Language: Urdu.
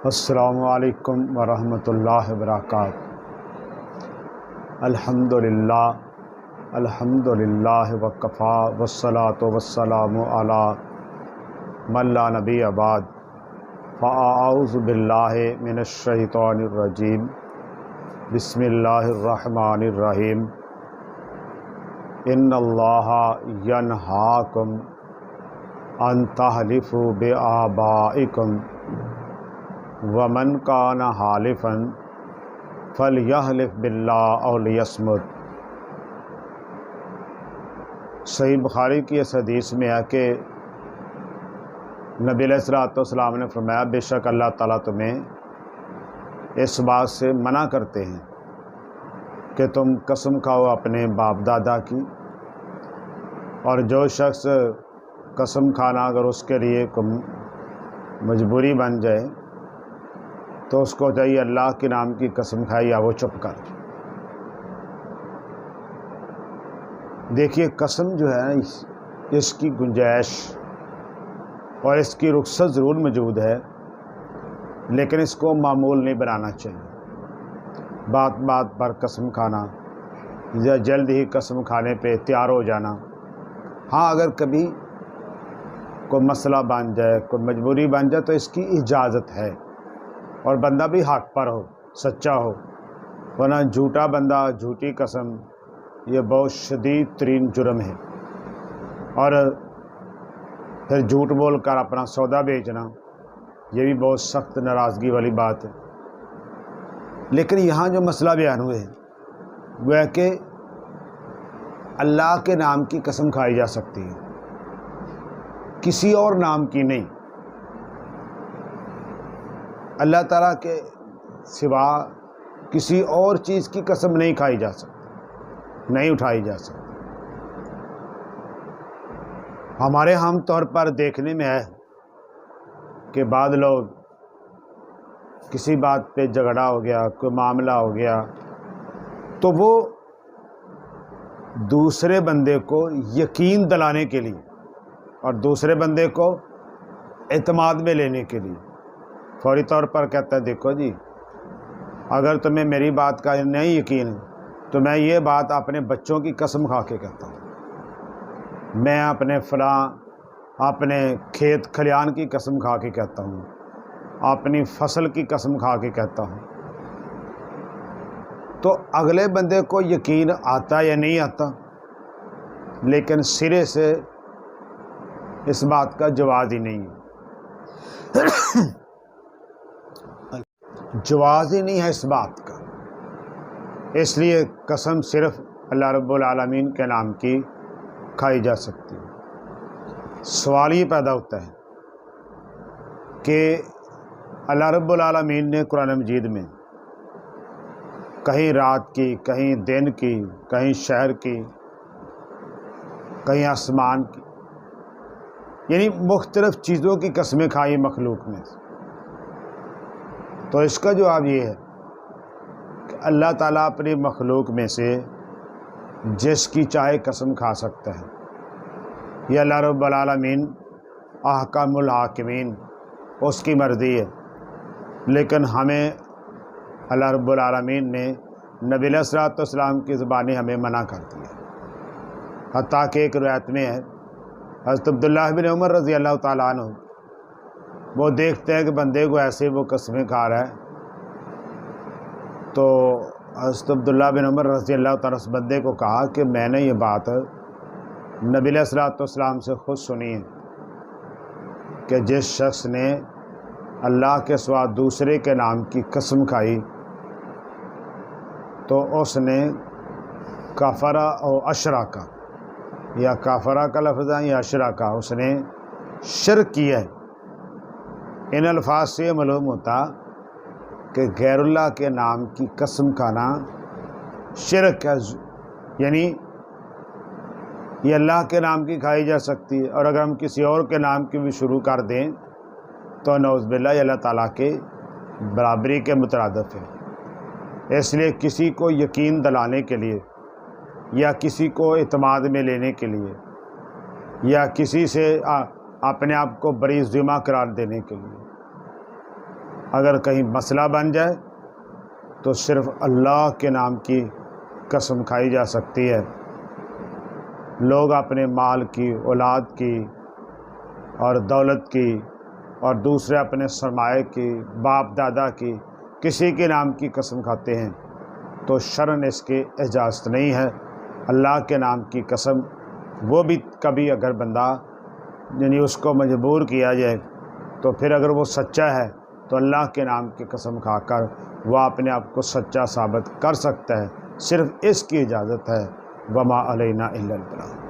السلام علیکم ورحمۃ اللہ وبرکاتہ۔ الحمدللہ وکفا والصلاۃ والسلام علی من لا نبی بعد، فاعوذ باللہ من الشیطان الرجیم، بسم اللہ الرحمن الرحیم۔ ان اللہ ینہاکم ان تحلفوا بآبائکم ومن کان حالفا فلیحلف باللہ او لیصمت۔ صحیح بخاری کی اس حدیث میں ہے کہ نبی علیہ الصلوۃ والسلام نے فرمایا، بے شک اللہ تعالیٰ تمہیں اس بات سے منع کرتے ہیں کہ تم قسم کھاؤ اپنے باپ دادا کی، اور جو شخص قسم کھانا اگر اس کے لیے مجبوری بن جائے تو اس کو چاہیے اللہ کے نام کی قسم کھائے یا وہ چپ کر۔ دیکھیے قسم جو ہے اس کی گنجائش اور اس کی رخصت ضرور موجود ہے، لیکن اس کو معمول نہیں بنانا چاہیے۔ بات بات پر قسم کھانا یا جلد ہی قسم کھانے پہ تیار ہو جانا، ہاں اگر کبھی کوئی مسئلہ بن جائے، کوئی مجبوری بن جائے تو اس کی اجازت ہے، اور بندہ بھی حق پر ہو، سچا ہو، ورنہ جھوٹا بندہ جھوٹی قسم یہ بہت شدید ترین جرم ہے، اور پھر جھوٹ بول کر اپنا سودا بیچنا یہ بھی بہت سخت ناراضگی والی بات ہے۔ لیکن یہاں جو مسئلہ بیان ہوئے ہیں وہ ہے کہ اللہ کے نام کی قسم کھائی جا سکتی ہے، کسی اور نام کی نہیں۔ اللہ تعالیٰ کے سوا کسی اور چیز کی قسم نہیں کھائی جا سکتی، نہیں اٹھائی جا سکتی۔ ہمارے عام طور پر دیکھنے میں ہے کہ بعض لوگ کسی بات پہ جھگڑا ہو گیا، کوئی معاملہ ہو گیا، تو وہ دوسرے بندے کو یقین دلانے کے لیے اور دوسرے بندے کو اعتماد میں لینے کے لیے فوری طور پر کہتا ہے، دیکھو جی اگر تمہیں میری بات کا نہیں یقین تو میں یہ بات اپنے بچوں کی قسم کھا کے کہتا ہوں، میں اپنے کھیت کھلیان کی قسم کھا کے کہتا ہوں، اپنی فصل کی قسم کھا کے کہتا ہوں۔ تو اگلے بندے کو یقین آتا یا نہیں آتا، لیکن سرے سے اس بات کا جواز ہی نہیں ہے، جواز ہی نہیں ہے اس بات کا۔ اس لیے قسم صرف اللہ رب العالمین کے نام کی کھائی جا سکتی ہے۔ سوال یہ پیدا ہوتا ہے کہ اللہ رب العالمین نے قرآن مجید میں کہیں رات کی، کہیں دن کی، کہیں شہر کی، کہیں آسمان کی، یعنی مختلف چیزوں کی قسمیں کھائی مخلوق میں۔ تو اس کا جواب یہ ہے کہ اللہ تعالیٰ اپنی مخلوق میں سے جس کی چاہے قسم کھا سکتا ہے، یہ اللہ رب العالمین احکم الحاکمین، اس کی مرضی ہے۔ لیکن ہمیں اللہ رب العالمین نے نبی علیہ الصلوۃ والسلام کی زبانی ہمیں منع کر دیا۔ حتیٰ کہ ایک روایت میں ہے حضرت عبداللہ بن عمر رضی اللہ تعالیٰ عنہ وہ دیکھتے ہیں کہ بندے کو ایسے وہ قسمیں کھا رہا ہے، تو حضرت عبداللہ بن عمر رضی اللہ تعالیٰ اس بندے کو کہا کہ میں نے یہ بات نبی علیہ الصلوۃ والسلام سے خود سنی ہے کہ جس شخص نے اللہ کے سوا دوسرے کے نام کی قسم کھائی تو اس نے کفرہ او اشرکا، یا کافرہ کا لفظ ہے یا اشرکا، اس نے شرک کیا ہے۔ ان الفاظ سے یہ معلوم ہوتا کہ غیر اللہ کے نام کی قسم کھانا شرک ہے، یعنی یہ اللہ کے نام کی کھائی جا سکتی ہے، اور اگر ہم کسی اور کے نام کی بھی شروع کر دیں تو نعوذ باللہ یہ اللہ تعالیٰ کے برابری کے مترادف ہے۔ اس لیے کسی کو یقین دلانے کے لیے یا کسی کو اعتماد میں لینے کے لیے یا کسی سے اپنے آپ کو بڑی ذمہ قرار دینے کے لیے اگر کہیں مسئلہ بن جائے تو صرف اللہ کے نام کی قسم کھائی جا سکتی ہے۔ لوگ اپنے مال کی، اولاد کی اور دولت کی اور دوسرے اپنے سرمایہ کی، باپ دادا کی، کسی کے نام کی قسم کھاتے ہیں تو شرعاً اس کی اجازت نہیں ہے۔ اللہ کے نام کی قسم، وہ بھی کبھی اگر بندہ یعنی اس کو مجبور کیا جائے تو پھر اگر وہ سچا ہے تو اللہ کے نام کی قسم کھا کر وہ اپنے آپ کو سچا ثابت کر سکتا ہے، صرف اس کی اجازت ہے۔ وما علینا الا البلاغ۔